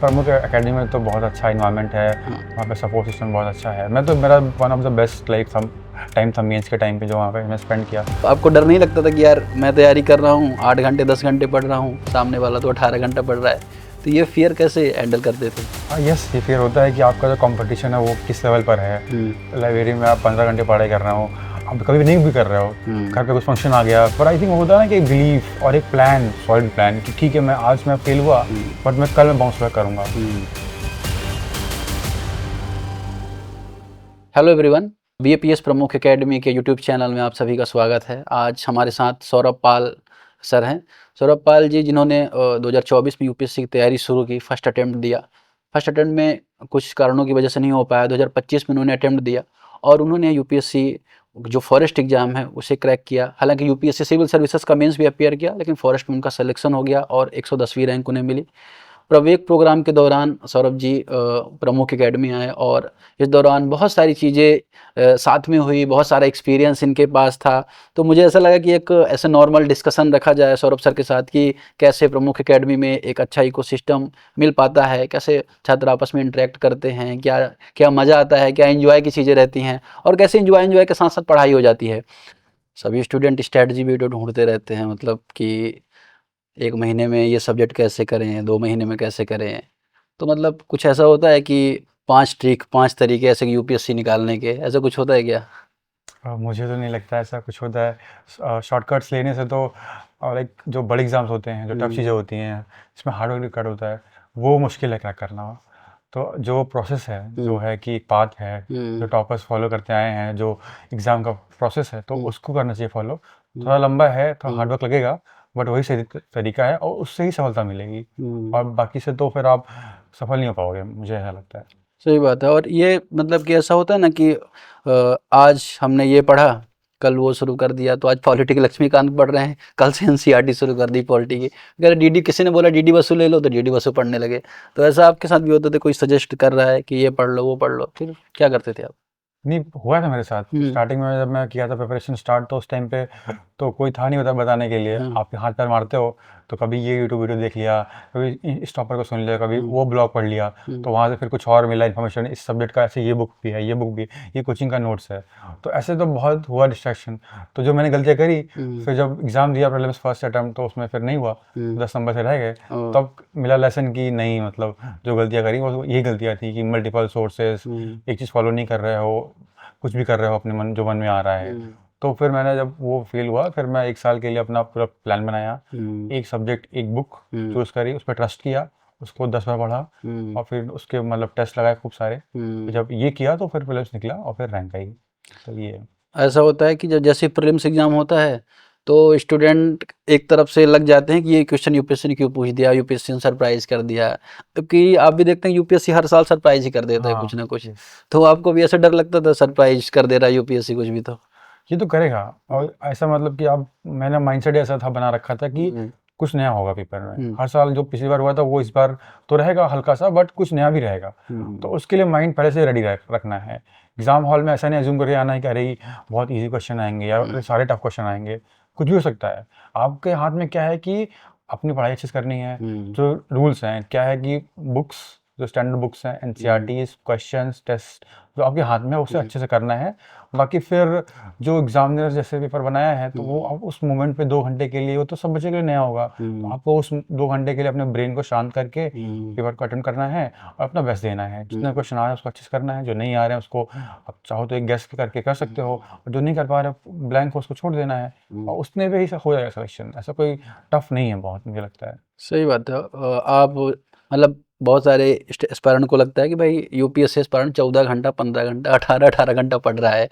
प्रमुख एकेडमी में तो बहुत अच्छा इन्वायरमेंट है, वहाँ पे सपोर्ट सिस्टम बहुत अच्छा है। मैं तो मेरा one of the best like time था मेंस के टाइम पे जो वहाँ पे मैं स्पेंड किया। तो आपको डर नहीं लगता था कि यार मैं तैयारी कर रहा हूँ 8 घंटे 10 घंटे पढ़ रहा हूँ, सामने वाला तो 18 घंटा पढ़ रहा है, तो ये फियर कैसे हैंडल करते थे? हाँ यस, ये फिर होता है कि आपका जो कंपटीशन है वो किस लेवल पर है। लाइब्रेरी में आप 15 घंटे पढ़ाई कर रहे हो, आप कभी नहीं भी कर रहे हो, घर पे कुछ फंक्शन आ गया, पर आई थिंक होता है ना कि एक बिलीफ और एक प्लान, सॉलिड प्लान कि ठीक है मैं आज मैं फेल हुआ बट मैं कल मैं बाउंस बैक करूँगा। हेलो एवरीवन, बीएपीएस प्रमुख एकेडमी के यूट्यूब चैनल में आप सभी का स्वागत है। आज हमारे साथ सौरभ पाल सर हैं। सौरभ पाल जी जिन्होंने 2024 में यूपीएससी की तैयारी शुरू की, फर्स्ट अटेम्प्ट दिया। फर्स्ट अटेम्प्ट में कुछ कारणों की वजह से नहीं हो पाया, 2025 में उन्होंने अटेम्प्ट दिया और उन्होंने यूपीएससी जो फॉरेस्ट एग्जाम है उसे क्रैक किया। हालांकि यूपीएससी सिविल सर्विसेज का मेंस भी अपेयर किया, लेकिन फॉरेस्ट में उनका सिलेक्शन हो गया और 110वीं रैंक उन्हें मिली। प्रवेक प्रोग्राम के दौरान सौरभ जी प्रमुख एकेडमी आए और इस दौरान बहुत सारी चीज़ें साथ में हुई, बहुत सारा एक्सपीरियंस इनके पास था। तो मुझे ऐसा लगा कि एक ऐसे नॉर्मल डिस्कशन रखा जाए सौरभ सर के साथ कि कैसे प्रमुख एकेडमी में एक अच्छा इकोसिस्टम मिल पाता है, कैसे छात्र आपस में इंटरेक्ट करते हैं, क्या क्या मज़ा आता है, क्या एंजॉय की चीज़ें रहती हैं और कैसे एंजॉय के साथ साथ पढ़ाई हो जाती है। सभी स्टूडेंट स्ट्रैटेजी वीडियो ढूंढते रहते हैं, मतलब कि 1 महीने में ये सब्जेक्ट कैसे करें, 2 महीने में कैसे करें। तो मतलब कुछ ऐसा होता है कि 5 ट्रिक 5 तरीके ऐसे यूपीएससी निकालने के, ऐसा कुछ होता है क्या? मुझे तो नहीं लगता ऐसा कुछ होता है। शॉर्टकट्स लेने से तो लाइक जो बड़े एग्जाम्स होते हैं, जो टफ चीज़ें होती हैं, इसमें हार्ड वर्क रिक्वायर्ड होता है, वो मुश्किल है क्रैक करना। तो जो प्रोसेस है, जो है कि एक पाथ है जो टॉपर्स फॉलो करते आए हैं, जो एग्ज़ाम का प्रोसेस है, तो उसको करना चाहिए फॉलो। थोड़ा लंबा है, थोड़ा हार्ड वर्क लगेगा, बट वही सही तरीका है और उससे ही सफलता मिलेगी। और बाकी से तो फिर आप सफल नहीं हो पाओगे, मुझे ऐसा लगता है। सही बात है। और ये मतलब कि ऐसा होता है ना कि आज हमने ये पढ़ा, कल वो शुरू कर दिया, तो आज पॉलिटी के लक्ष्मीकांत पढ़ रहे हैं, कल से एनसीईआरटी शुरू कर दी पॉलिटी की। अगर डीडी किसी ने बोला डीडी बसु ले लो तो डीडी बसु पढ़ने लगे। तो ऐसा आपके साथ भी होता था, कोई सजेस्ट कर रहा है कि ये पढ़ लो वो पढ़ लो, फिर क्या करते थे आप? नहीं, हुआ था मेरे साथ स्टार्टिंग में, जब मैं किया था प्रिपरेशन स्टार्ट, तो उस टाइम पे तो कोई था नहीं होता बताने के लिए। आप हाथ पैर मारते हो तो कभी ये यूट्यूब वीडियो देख लिया, कभी इस टॉपर को सुन लिया, कभी वो ब्लॉग पढ़ लिया, तो वहाँ से फिर कुछ और मिला इन्फॉर्मेशन, इस सब्जेक्ट का ऐसे ये बुक भी है, ये बुक भी, ये कोचिंग का नोट्स है। तो ऐसे तो बहुत हुआ डिस्ट्रैक्शन। तो जो मैंने गलतियाँ करी, फिर जब एग्ज़ाम दिया प्रीलिम्स फर्स्ट अटैम्प्ट, तो उसमें फिर नहीं हुआ, 10 नंबर से रह गए। तब मिला लेसन की नहीं, मतलब जो गलतियाँ करी वो यही गलतियाँ थी कि मल्टीपल सोर्सेज, एक चीज़ फॉलो नहीं कर रहे हो, कुछ भी कर रहे हो अपने मन जो मन में आ रहा है। तो फिर मैंने जब वो फेल हुआ, फिर मैं 1 साल के लिए अपना पूरा प्लान बनाया, एक सब्जेक्ट एक बुक चूज़ करी, उस पर ट्रस्ट किया, उसको 10 बार पढ़ा और फिर उसके मतलब टेस्ट लगाए खूब सारे। तो जब ये किया तो फिर प्रीलिम्स निकला और फिर रैंक आई। तो ये है। ऐसा होता है कि जब जैसे प्रीलिम्स एग्जाम होता है तो स्टूडेंट एक तरफ से लग जाते हैं कि ये क्वेश्चन यूपीएससी ने क्यों पूछ दिया, यूपीएससी ने सरप्राइज कर दिया। क्योंकि आप भी देखते हैं यूपीएससी हर साल सरप्राइज ही कर देता है कुछ ना कुछ। yes। तो आपको भी ऐसा डर लगता था सरप्राइज कर दे रहा है यूपीएससी कुछ भी? तो ये तो करेगा, और ऐसा मतलब कि आप, मैंने माइंडसेट ऐसा था बना रखा था कि कुछ नया होगा पेपर में। हर साल जो पिछली बार हुआ था वो इस बार तो रहेगा हल्का सा, बट कुछ नया भी रहेगा। तो उसके लिए माइंड पहले से रेडी रखना है। एग्जाम हॉल में ऐसा नहीं एज्यूम करके आना है कि अरे बहुत इजी क्वेश्चन आएंगे या सारे टफ क्वेश्चन आएंगे, कुछ भी हो सकता है। आपके हाथ में क्या है कि अपनी पढ़ाई अच्छे से करनी है। जो रूल्स हैं क्या है कि बुक्स, जो स्टैंडर्ड बुक्स हैं, एनसीईआरटी क्वेश्चंस टेस्ट जो आपके हाथ में है उसे अच्छे से करना है। बाकी फिर जो एग्जामिनर जैसे पेपर बनाया है, तो वो आप उस मोमेंट पे 2 घंटे के लिए, वो तो सब बच्चे के लिए नया होगा, तो आपको उस 2 घंटे के लिए अपने ब्रेन को शांत करके पेपर को अटेंड करना है और अपना बेस्ट देना है। जितना क्वेश्चन आ रहा है उसको अच्छे से करना है, जो नहीं आ रहे हैं उसको आप चाहो तो एक गेस करके कर सकते हो, और जो नहीं कर पा रहे ब्लैंक को उसको छोड़ देना है, और उसमें भी हो जाएगा सिलेक्शन। ऐसा कोई टफ नहीं है बहुत, मुझे लगता है। सही बात है। आप मतलब बहुत सारे एस्पायरेंट को लगता है कि भाई यूपीएससी एस्पायरेंट 14 घंटा 15 घंटा 18 घंटा पढ़ रहा है,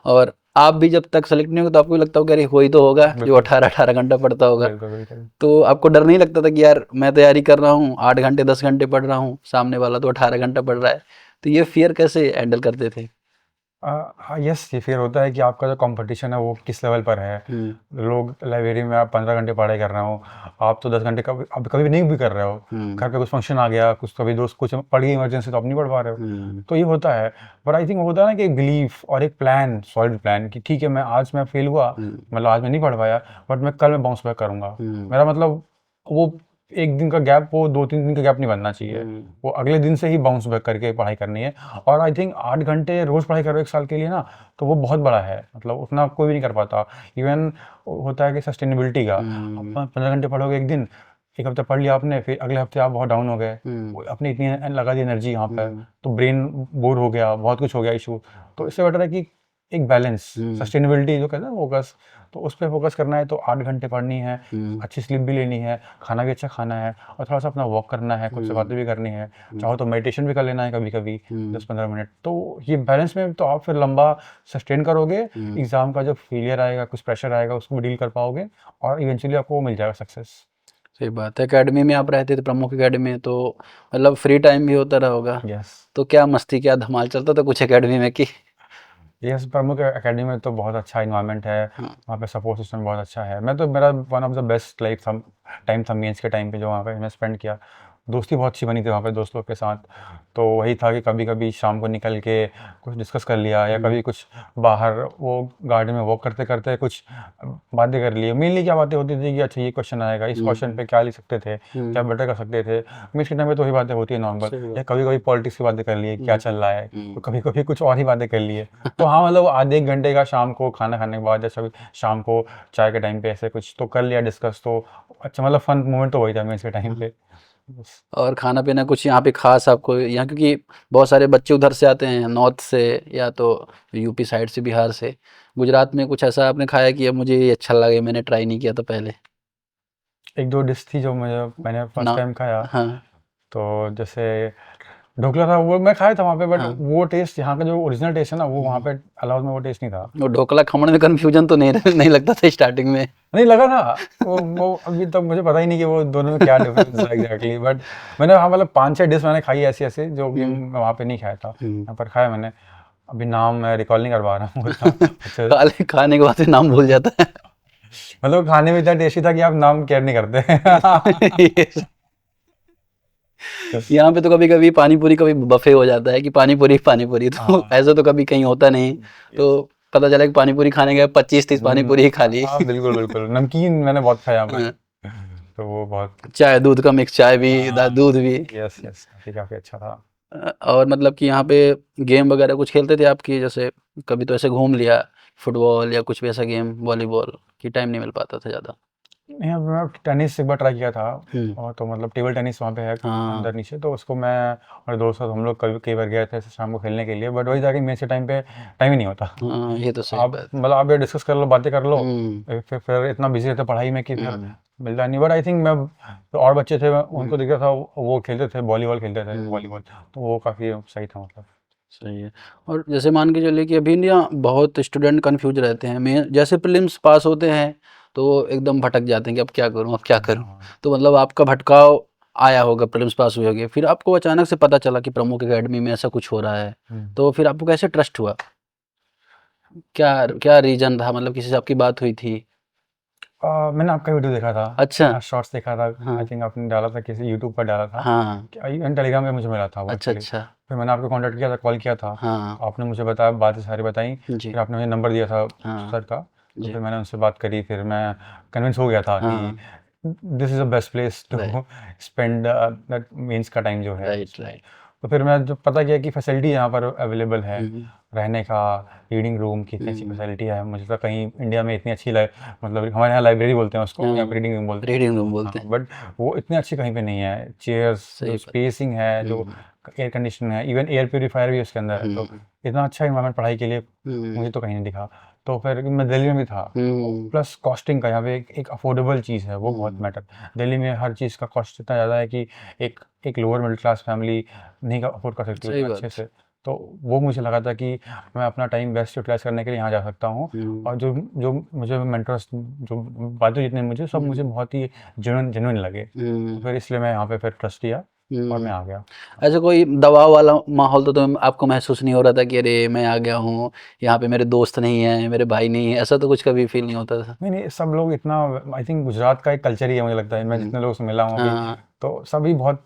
और आप भी जब तक सेलेक्ट नहीं होगा तो आपको भी लगता होगा अरे कोई तो होगा जो 18 घंटा पढ़ता होगा। बिल्कुल। तो आपको डर नहीं लगता था कि यार मैं तैयारी कर रहा हूँ 8 घंटे 10 घंटे पढ़ रहा हूँ, सामने वाला तो 18 घंटा पढ़ रहा है, तो ये फियर कैसे हैंडल करते थे? हाँ यस, ये फिर होता है कि आपका जो कंपटीशन है वो किस लेवल पर है। लोग लाइब्रेरी में आप 15 घंटे पढ़ाई कर रहे हो, आप तो 10 घंटे कभी नहीं भी कर रहे हो, घर पे कुछ फंक्शन आ गया, कुछ कभी दोस्त कुछ पड़ गई इमरजेंसी, तो आप नहीं पढ़ पा रहे हो। तो ये होता है, बट आई थिंक होता है ना कि एक बिलीफ और एक प्लान, सॉलिड प्लान कि ठीक है मैं आज मैं फेल हुआ, मतलब आज मैं नहीं पढ़ पाया, बट मैं कल मैं बाउंस बैक करूंगा। मेरा मतलब वो एक दिन का गैप, वो 2-3 दिन का गैप नहीं बनना चाहिए। वो अगले दिन से ही बाउंस बैक करके पढ़ाई करनी है। और आई थिंक 8 घंटे रोज पढ़ाई करो 1 साल के लिए ना, तो वो बहुत बड़ा है, मतलब उतना कोई भी नहीं कर पाता। इवन होता है कि सस्टेनेबिलिटी का, आप 15 घंटे पढ़ोगे एक दिन, एक हफ्ते पढ़ लिया आपने, फिर अगले हफ्ते आप बहुत डाउन हो गए, अपनी इतनी लगा दी एनर्जी यहाँ पे, तो ब्रेन बोर हो गया, बहुत कुछ हो गया इशू। तो इससे बेटर है कि एक बैलेंस, सस्टेनेबिलिटी जो कहते हैं फोकस, तो उस पर फोकस करना है। तो 8 घंटे पढ़नी है, अच्छी स्लीप भी लेनी है, खाना भी अच्छा खाना है, और थोड़ा सा अपना वॉक करना है, खुद से बातें भी करनी है, चाहो तो मेडिटेशन भी कर लेना है कभी कभी 10-15 मिनट। तो ये बैलेंस में तो आप फिर लंबा सस्टेन करोगे, एग्जाम का जब फेलियर आएगा, कुछ प्रेशर आएगा, उसको भी डील कर पाओगे, और इवेंचुअली आपको वो मिल जाएगा सक्सेस। सही बात है। एकेडमी में आप रहते थे, प्रमुख एकेडमी में, तो मतलब फ्री टाइम भी होता रहा होगा। यस तो क्या मस्ती, क्या धमाल चलता था कुछ एकेडमी में कि? यस, प्रमुख एकेडमी में तो बहुत अच्छा इन्वायरमेंट है, हाँ। वहाँ पे सपोर्ट सिस्टम बहुत अच्छा है। मैं तो, मेरा one of the best life time था मेंस के टाइम पे, जो वहाँ पे मैं स्पेंड किया। दोस्ती बहुत अच्छी बनी थी वहाँ पे दोस्त लोग के साथ। तो वही था कि कभी कभी शाम को निकल के कुछ डिस्कस कर लिया, या कभी कुछ बाहर वो गार्डन में वॉक करते करते कुछ बातें कर लिए। मेनली क्या बातें होती थी कि अच्छा ये क्वेश्चन आएगा, इस क्वेश्चन पे क्या लिख सकते थे, क्या बेटर कर सकते थे। मेंस के टाइम पे तो वही बातें होती है नॉर्मल, या कभी कभी पॉलिटिक्स की बातें कर लिए, क्या चल रहा है, तो कभी कभी कुछ और ही बातें कर लिए। तो हाँ, मतलब आधे 1 घंटे का शाम को खाना खाने के बाद, जैसा शाम को चाय के टाइम पे ऐसे कुछ तो कर लिया डिस्कस। तो अच्छा, मतलब फन मोमेंट तो वही था मेंस के टाइम पे। बस। और खाना पीना कुछ यहाँ पे खास आपको यहाँ, क्योंकि बहुत सारे बच्चे उधर से आते हैं, नॉर्थ से या तो यूपी साइड से, बिहार से, गुजरात में, कुछ ऐसा आपने खाया कि अब मुझे ये अच्छा लगे, मैंने ट्राई नहीं किया था पहले? 1-2 डिश थी जो मैंने फर्स्ट ना। टाइम खाया। हाँ। तो जैसे ढोकला था, वो मैं खाया था वहाँ पे, बट हाँ। वो टेस्ट यहाँ का जो ओरिजिनल टेस्ट है ना, वो वहाँ पे अलाउड में वो टेस्ट नहीं था। वो ढोकला खमण में कंफ्यूजन तो नहीं नहीं लगता था स्टार्टिंग में? नहीं लगा था। वो अभी तक मुझे पता ही नहीं कि वो दोनों में क्या डिफरेंस है एग्जैक्टली। बट मैंने, हाँ, मतलब 5-6 डिश मैंने खाई ऐसी ऐसी, जो कि मैं वहाँ पे नहीं खाया था, यहाँ पर खाया मैंने। अभी नाम मैं रिकॉल नहीं कर पा रहा हूँ उतना अच्छा। खाने के बाद से नाम भूल जाता है। मतलब खाने में इतना टेस्टी था कि आप नाम केयर नहीं करते ये- यहाँ पे तो कभी कभी पानी पूरी कभी बफे हो जाता है कि पानी पूरी पानी पूरी, तो हाँ। ऐसा तो कभी कहीं होता नहीं। तो पता चला कि पानी पूरी खाने गए, 25-30 पानी पूरी ही खा ली। हाँ बिल्कुल बिल्कुल, नमकीन मैंने बहुत खाया यहाँ हाँ। पर, तो वो बहुत। चाय दूध का मिक्स, चाय भी, दूध भी। यस यस, काफी अच्छा था। और मतलब कि यहाँ पे गेम वगैरह कुछ खेलते थे आपकी, जैसे कभी तो ऐसे घूम लिया, फुटबॉल या कुछ भी ऐसा गेम, वॉलीबॉल की टाइम नहीं मिल पाता था ज़्यादा? नहीं, अब मैं टेनिस एक बार ट्राई किया था, हम्म। और तो मतलब टेबल टेनिस वहाँ पे है हाँ। अंदर नीचे, तो उसको मैं और दोस्त हम लोग कभी कई बार गए थे शाम को खेलने के लिए। बट वही था कि मेरे से टाइम पे टाइम ही नहीं होता। हाँ, ये तो सही आप बात। मतलब आप ये डिस्कस कर लो, बातें कर लो, हम्म। फिर इतना बिजी रहते पढ़ाई में कि फिर मिलता नहीं। बट आई थिंक मैं, तो और बच्चे थे उनको दिख रहा था, वो खेलते थे, वॉलीबॉल खेलते थे, वॉलीबॉल, तो वो काफ़ी सही था मतलब। सही है। और जैसे मान के चलिए कि अभी ना बहुत स्टूडेंट कंफ्यूज रहते हैं, मैं जैसे प्रीलिम्स पास होते हैं तो एकदम भटक जाते हैं कि अब क्या करूं, अब क्या करूं। तो मतलब आपका भटकाव आया होगा, प्रीलिम्स पास हुए होगे, फिर आपको अचानक से पता चला कि प्रमुख एकेडमी में ऐसा कुछ हो रहा है, तो फिर आपको कैसे ट्रस्ट हुआ? क्या क्या रीजन रहा, मतलब किसी से आपकी बात हुई थी? मैंने आपका वीडियो देखा था। अच्छा। शॉर्ट्स देखा था। हाँ। आई थिंक आपने डाला था, किसी यूट्यूब पर डाला था, हाँ। इवन टेलीग्राम पे मुझे मिला था वो अच्छा एक्चुअली। अच्छा। फिर मैंने आपको कांटेक्ट किया था, कॉल किया था, हाँ। आपने मुझे बताया, बातें सारी बताई। जी। फिर आपने मुझे नंबर दिया था हाँ। सर का, तो जी। फिर मैंने उनसे बात करी, फिर मैं कन्विंस हो गया था हाँ। कि this is the best place to right spend that men's का टाइम जो है राइट उसमें। राइट। तो फिर मैं जब पता किया कि फैसिलिटी यहाँ पर अवेलेबल है, रहने का, रीडिंग रूम की इतनी अच्छी फैसिलिटी है, मुझे तो कहीं इंडिया में इतनी अच्छी मतलब हमारे यहाँ लाइब्रेरी बोलते हैं उसको, यहाँ रीडिंग रूम बोलते हैं। रीडिंग रूम बोलते हैं। बट वो इतनी अच्छी कहीं पे नहीं है, चेयर्स, सही जो बात। स्पेसिंग है, जो एयर कंडीशन है, इवन एयर प्योरीफायर भी उसके अंदर है, तो इतना अच्छा इन्वायरमेंट पढ़ाई के लिए मुझे तो कहीं नहीं दिखा। तो फिर मैं दिल्ली में भी था, प्लस कॉस्टिंग का यहाँ पे एक अफोर्डेबल चीज़ है, वो बहुत मैटर। दिल्ली में हर चीज़ का कॉस्ट इतना ज़्यादा है कि एक एक लोअर मिडिल क्लास फैमिली नहीं अफोर्ड कर सकती सही उतना बात। अच्छे से। तो वो मुझे लगा था कि मैं अपना टाइम बेस्ट यूटिलाइज करने के लिए यहाँ जा सकता हूँ। और जो जो मुझे मेंटर्स, जो बातें जितने मुझे सब मुझे बहुत ही जेन्युइन लगे, तो फिर इसलिए मैं यहाँ पे फिर ट्रस्ट किया और मैं आ गया। ऐसा कोई दबाव वाला माहौल तो आपको महसूस नहीं हो रहा था कि अरे मैं आ गया हूँ, यहाँ पे मेरे दोस्त नहीं है, मेरे भाई नहीं है, ऐसा तो कुछ कभी फील नहीं होता था? नहीं नहीं, सब लोग इतना, आई थिंक गुजरात का एक कल्चर ही है मुझे लगता है, मैं जितने लोगों से मिला हूँ अभी, हाँ। तो सभी बहुत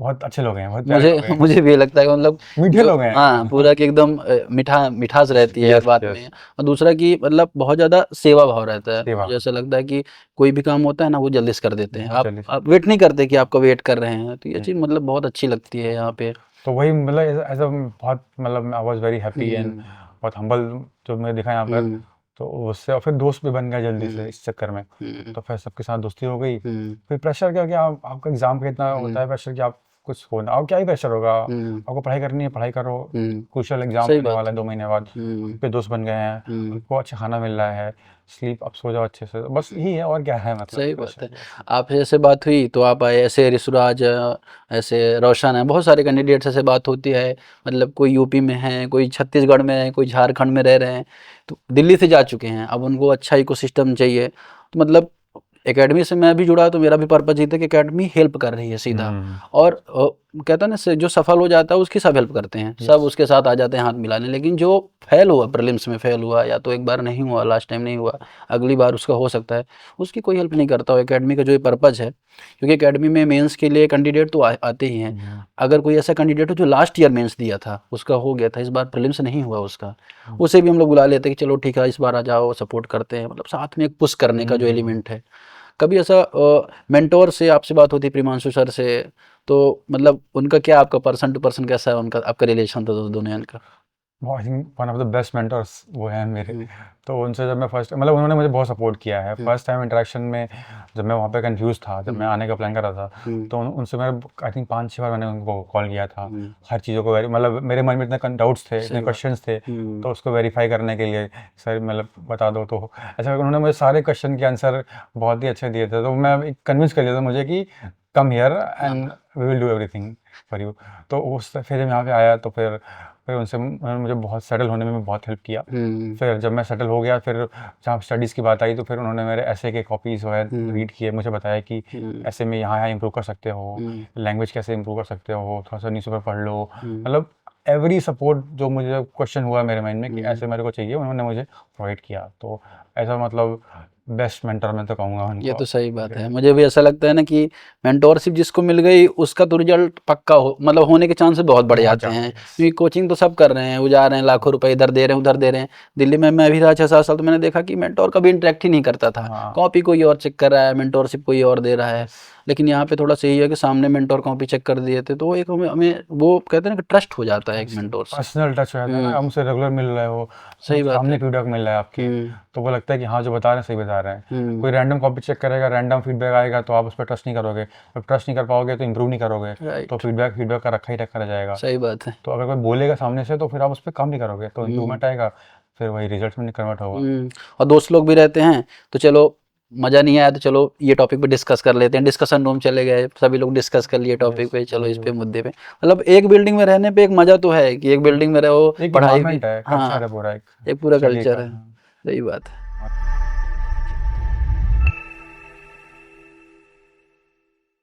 बहुत अच्छे लोग हैं, बहुत प्यारे लोग मुझे हैं, मुझे भी लगता है कि मतलब मीठे जो लोग हैं। हाँ पूरा कि एकदम मिठास रहती है हर यस बात यस। में। और दूसरा कि मतलब बहुत ज्यादा सेवा भाव रहता है, सेवा मुझे ऐसा लगता है कि कोई भी काम होता है ना वो जल्दी से कर देते हैं, बहुत जल्दी से। आप वेट नहीं करते कि आपका वेट कर रहे हैं, तो ये चीज़ हम्म। मतलब बहुत अच्छी लगती है यहाँ पे। तो वही मतलब ऐसा बहुत मतलब I was very happy and hmm बहुत हम्बल जो मैं दिखा यहाँ पर। हम्म तो उससे और फिर दोस्त भी बन गया जल्दी से हम्म इस चक्कर में। हम्म तो फिर सबके साथ दोस्ती हो गई। हम्म फिर प्रेशर क्या, क्या आपका एग्जाम का इतना हम्म होता है प्रेशर कि आप कुछ होना, और क्या ही प्रेशर होगा, हम्म आपको पढ़ाई करनी है, पढ़ाई करो, हम्म, क्रूशियल एग्जाम सही आने बात वाला है। है 2 महीने बाद। हम्म उनके दोस्त बन गए हैं, हम्म उनको अच्छा खाना मिल रहा है, स्लीप, अब सो जाओ अच्छे से, बस यही है और क्या है मतलब सही बात प्रेशर। है। आपसे जैसे बात हुई तो आप आए, ऐसे ऋतुराज ऐसे रोशन है, बहुत सारे कैंडिडेट ऐसे बात होती है, मतलब कोई यूपी में है, कोई छत्तीसगढ़ में है, कोई झारखंड में रह रहे हैं, तो दिल्ली से जा चुके हैं, अब उनको अच्छा इकोसिस्टम चाहिए, तो मतलब एकेडमी से मैं भी जुड़ा तो मेरा भी पर्पज ये था कि एकेडमी हेल्प कर रही है सीधा। हम्म। और कहता है ना जो सफल हो जाता है उसकी सब हेल्प करते हैं, सब यस। उसके साथ आ जाते हैं हाथ मिलाने, लेकिन जो फेल हुआ, प्रीलिम्स में फेल हुआ, या तो एक बार नहीं हुआ, लास्ट टाइम नहीं हुआ, अगली बार उसका हो सकता है, उसकी कोई हेल्प नहीं करता। एकेडमी का जो ये पर्पज है, क्योंकि एकेडमी में मेंस के लिए कैंडिडेट तो आते ही हैं, अगर कोई ऐसा कैंडिडेट हो जो लास्ट ईयर मेंस दिया था, उसका हो गया था, इस बार प्रीलिम्स नहीं हुआ उसका, उसे भी हम लोग बुला लेते हैं कि चलो ठीक है इस बार आ जाओ, सपोर्ट करते हैं, मतलब साथ में एक पुश करने का जो एलिमेंट है। कभी ऐसा मेंटोर से आपसे बात होती प्रिमांशु सर से, तो मतलब उनका क्या, आपका पर्सन टू पर्सन कैसा है उनका, आपका रिलेशन था दोनों का? I think one of the best mentors वो हैं मेरे। हम्म तो उनसे जब मैं फर्स्ट मतलब उन्होंने मुझे बहुत सपोर्ट किया है हम्म फर्स्ट टाइम इंटरेक्शन में। जब मैं वहाँ पे कंफ्यूज था, जब मैं हम्म आने का प्लान कर रहा था, हम्म तो उनसे मैं आई थिंक 5-6 बार मैंने उनको कॉल किया था। हम्म, हर चीज़ों को मतलब मेरे मन में इतने डाउट्स थे, इतने सही बात। क्वेश्चंस थे, हम्म तो उसको वेरीफाई करने के लिए सर मतलब बता दो। तो ऐसा उन्होंने मुझे सारे क्वेश्चन के आंसर बहुत ही अच्छे दिए थे, तो मैं कन्विंस कर लिया था मुझे कि कम हियर एंड हाँ we will do everything for you. तो उस फिर जब यहाँ पे आया तो फिर उनसे उन्होंने मुझे बहुत सेटल होने में भी बहुत हेल्प किया। हम्म फिर जब मैं सेटल हो गया, फिर जहाँ स्टडीज़ की बात आई, तो फिर उन्होंने मेरे ऐसे के कॉपीज़ वगैरह हम्म रीड किए, मुझे बताया कि हम्म ऐसे में यहाँ यहाँ इम्प्रूव कर सकते हो, हम्म लैंग्वेज कैसे इम्प्रूव कर सकते हो, थोड़ा सा न्यूज़पेपर पढ़ लो, हम्म मतलब एवरी सपोर्ट जो मुझे क्वेश्चन हुआ मेरे माइंड में कि हम्म, ऐसे मेरे को चाहिए, उन्होंने मुझे प्रोवाइड किया। तो ऐसा मतलब बेस्ट मेंटर मैं तो कहूँगा ये उनको। तो सही बात है। मुझे भी ऐसा लगता है ना कि मेंटोरशिप जिसको मिल गई उसका तो रिजल्ट पक्का हो, मतलब होने के चांसेस बहुत बढ़ बहुत जाते ज़्यादा। हैं, यस। क्योंकि कोचिंग तो सब कर रहे हैं, वो जा रहे हैं लाखों रुपए, इधर दे रहे हैं उधर दे रहे हैं। दिल्ली में मैं भी रहा 6-7 साल, तो मैंने देखा कि मेंटोर कभी इंटरेक्ट ही नहीं करता था, हाँ। कॉपी कोई और चेक कर रहा है, मेंटोरशिप कोई और दे रहा है। यस। लेकिन यहाँ पे थोड़ा सही है कि सामने मेंटोर कॉपी चेक कर दिए थे, तो एक हमें हमें वो कहते हैं ना कि ट्रस्ट हो जाता है एक मेंटोर से। पर्सनल टच हो जाता है ना, हमसे रेगुलर मिल रहे हो, सही बात सामने है। फीडबैक मिल रहा है आपके, हम्म तो वो लगता है कि हाँ जो बता रहे हैं सही बता रहे हैं। हम्म कोई रैंडम कॉपी चेक करेगा, रैंडम फीडबैक आएगा, तो आप उस पर ट्रस्ट नहीं करोगे, जब ट्रस्ट नहीं कर पाओगे तो इम्प्रूव नहीं करोगे। तो राइट, फीडबैक फीडबैक का रखा ही रखा रह जाएगा। सही बात है। तो अगर कोई बोलेगा सामने से, तो फिर आप उस पर काम नहीं करोगे, तो हम्म इम्प्रूवमेंट आएगा, फिर वही रिजल्ट में कन्वर्ट होगा। और दोस्त लोग भी रहते हैं, तो चलो मज़ा नहीं आया तो चलो ये टॉपिक पे डिस्कस कर लेते हैं, डिस्कशन रूम चले गए, सभी लोग डिस्कस कर लिए टॉपिक यस पे, चलो वही इस पे वही। मुद्दे पे, मतलब एक बिल्डिंग में रहने पे एक मज़ा तो है कि एक बिल्डिंग में रहो, एक पढ़ाई भी, इन्वायरमेंट है, कल्चर हाँ है पूरा एक एक पूरा स्टडी कल्चर का। है। हाँ। सही बात है।